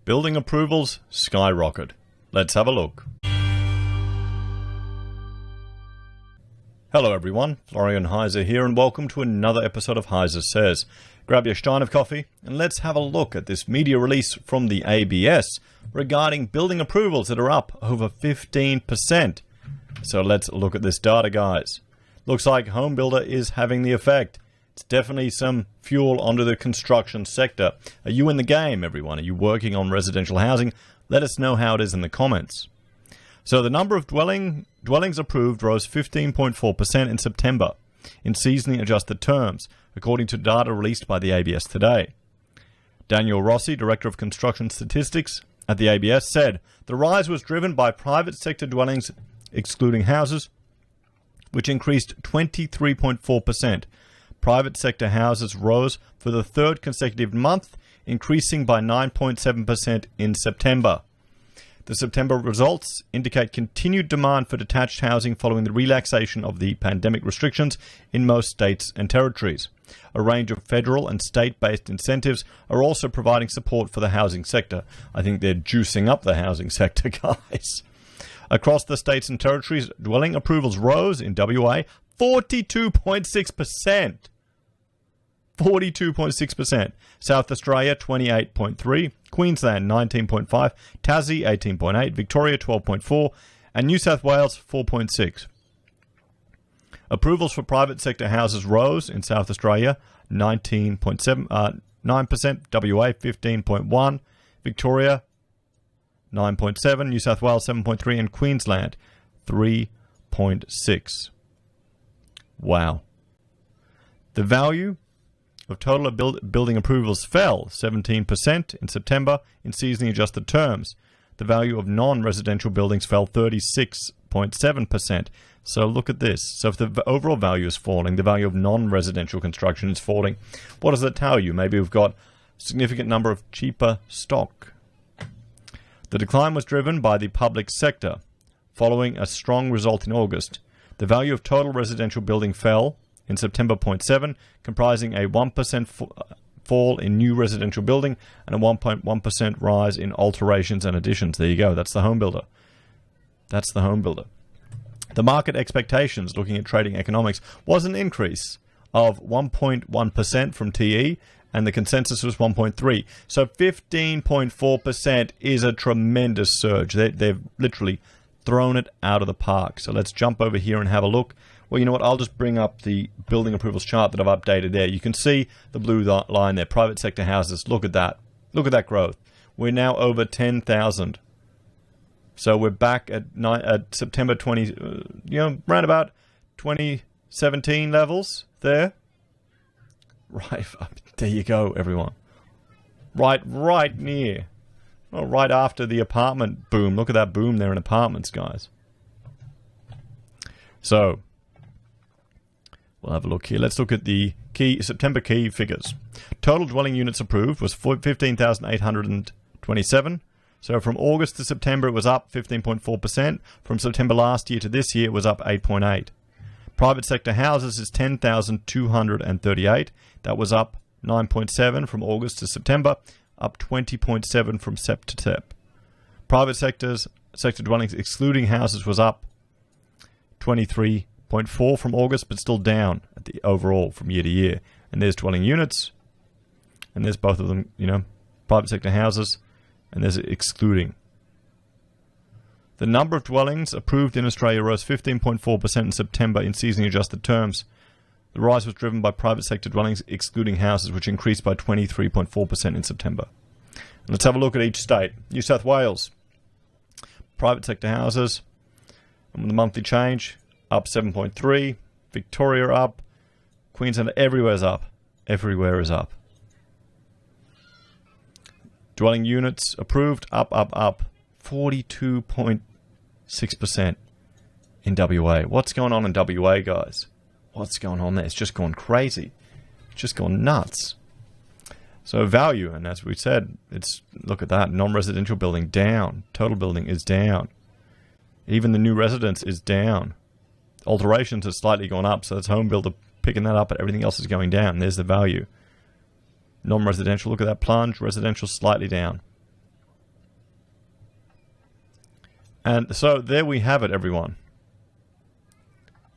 Building approvals skyrocket. Let's have a look. Hello everyone, Florian.Heise here, and welcome to another episode of HeiseSays. Grab your stein of coffee and let's have a look at this media release from the ABS regarding building approvals that are up over 15%. So let's look at this data, guys. Looks like home builder is having the effect. It's definitely some fuel onto the construction sector. Are you in the game, everyone? Are you working on residential housing? Let us know how it is in the comments. So the number of dwellings approved rose 15.4% in September in seasonally adjusted terms, according to data released by the ABS today. Daniel Rossi, Director of Construction Statistics at the ABS, said the rise was driven by private sector dwellings excluding houses, which increased 23.4%. Private sector houses rose for the third consecutive month, increasing by 9.7% in September. The September results indicate continued demand for detached housing following the relaxation of the pandemic restrictions in most states and territories. A range of federal and state-based incentives are also providing support for the housing sector. I think they're juicing up the housing sector, guys. Across the states and territories, dwelling approvals rose in WA 42.6%. 42.6%. South Australia 28.3%, Queensland 19.5%, Tassie 18.8%, Victoria 12.4%, and New South Wales 4.6%. Approvals for private sector houses rose in South Australia 9%, WA 15.1%, Victoria 9.7%, New South Wales 7.3%, and Queensland 3.6%. Wow. The value of total building approvals fell 17% in September in seasonally adjusted terms. The value of non-residential buildings fell 36.7%. So look at this. So if the overall value is falling, the value of non-residential construction is falling. What does that tell you? Maybe we've got a significant number of cheaper stock. The decline was driven by the public sector, following a strong result in August. The value of total residential building fell in September 0.7, comprising a 1% fall in new residential building and a 1.1% rise in alterations and additions. There you go. That's the home builder. That's the home builder. The market expectations, looking at trading economics, was an increase of 1.1% from TE, and the consensus was 1.3. So 15.4% is a tremendous surge. They've literally thrown it out of the park. So let's jump over here and have a look. Well, you know what? I'll just bring up the building approvals chart that I've updated there. You can see the blue line there, private sector houses. Look at that. Look at that growth. We're now over 10,000. So we're back at September 20, around about 2017 levels there. Right, there you go, everyone. Right near. Well, right after the apartment boom. Look at that boom there in apartments, guys. So we'll have a look here. Let's look at the September key figures. Total dwelling units approved was 15,827. So from August to September, it was up 15.4%. From September last year to this year, it was up 8.8%. Private sector houses is 10,238. That was up 9.7% from August to September, up 20.7% from Sep to Sep. Private sector dwellings excluding houses was up 23.4% from August, but still down at the overall from year to year. And there's dwelling units, and there's both of them, private sector houses, and there's excluding. The number of dwellings approved in Australia rose 15.4% in September in seasonally adjusted terms. The rise was driven by private sector dwellings excluding houses, which increased by 23.4% in September. And let's have a look at each state. New South Wales, private sector houses, and the monthly change, up 7.3%. Victoria up. Queensland, everywhere's up. Everywhere is up. Dwelling units approved, up. 42.6% in WA. What's going on in WA, guys? What's going on there? It's just gone crazy. It's just gone nuts. So value, and as we said, look at that. Non-residential building down. Total building is down. Even the new residence is down. Alterations have slightly gone up, so that's home builder picking that up, but everything else is going down. There's the value. Non-residential, look at that plunge. Residential slightly down. And so there we have it, everyone.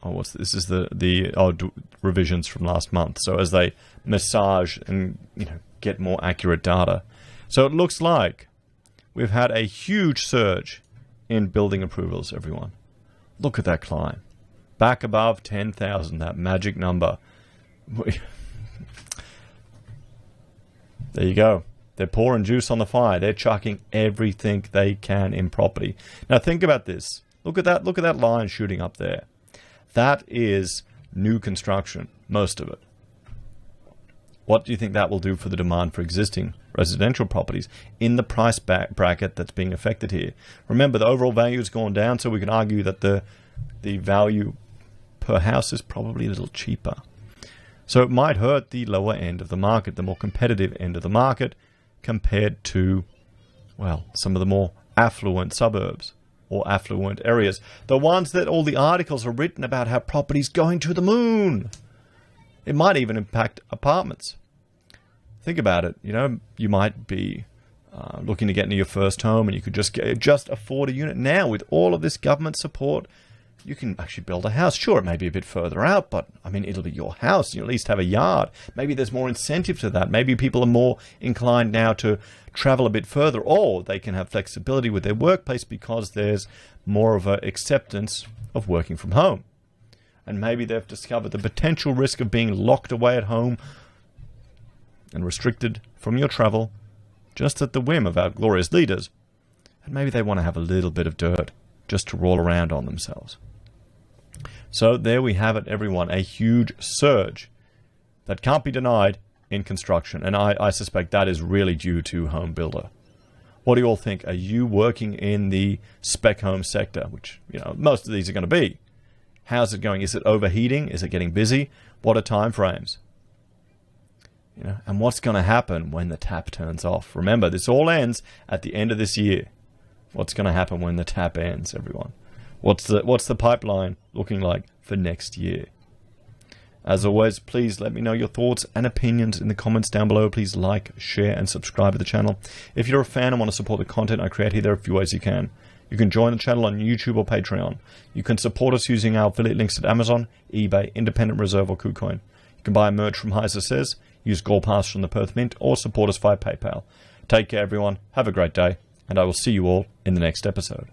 Oh, what's this? This is the revisions from last month. So as they massage and get more accurate data. So it looks like we've had a huge surge in building approvals, everyone. Look at that climb. Back above 10,000, that magic number. There you go. They're pouring juice on the fire. They're chucking everything they can in property. Now think about this. Look at that line shooting up there. That is new construction, most of it. What do you think that will do for the demand for existing residential properties in the price bracket that's being affected here? Remember, the overall value has gone down, so we can argue that the value per house is probably a little cheaper. So it might hurt the lower end of the market, the more competitive end of the market, compared to, well, some of the more affluent suburbs or affluent areas. The ones that all the articles are written about how property's going to the moon. It might even impact apartments. Think about it. You might be looking to get into your first home, and you could just afford a unit. Now, with all of this government support, you can actually build a house. Sure, it may be a bit further out, but it'll be your house. You at least have a yard. Maybe there's more incentive to that. Maybe people are more inclined now to travel a bit further, or they can have flexibility with their workplace because there's more of an acceptance of working from home. And maybe they've discovered the potential risk of being locked away at home and restricted from your travel just at the whim of our glorious leaders. And maybe they want to have a little bit of dirt just to roll around on themselves. So there we have it, everyone. A huge surge that can't be denied in construction. And I suspect that is really due to home builder. What do you all think? Are you working in the spec home sector, which most of these are going to be? How's it going? Is it overheating? Is it getting busy? What are time frames? And what's going to happen when the tap turns off? Remember, this all ends at the end of this year. What's going to happen when the tap ends, everyone? What's the pipeline looking like for next year? As always, please let me know your thoughts and opinions in the comments down below. Please like, share, and subscribe to the channel. If you're a fan and want to support the content I create here, there are a few ways you can. You can join the channel on YouTube or Patreon. You can support us using our affiliate links at Amazon, eBay, Independent Reserve, or Kucoin. You can buy merch from HeiseSays, use Gold Pass from the Perth Mint, or support us via PayPal. Take care, everyone. Have a great day, and I will see you all in the next episode.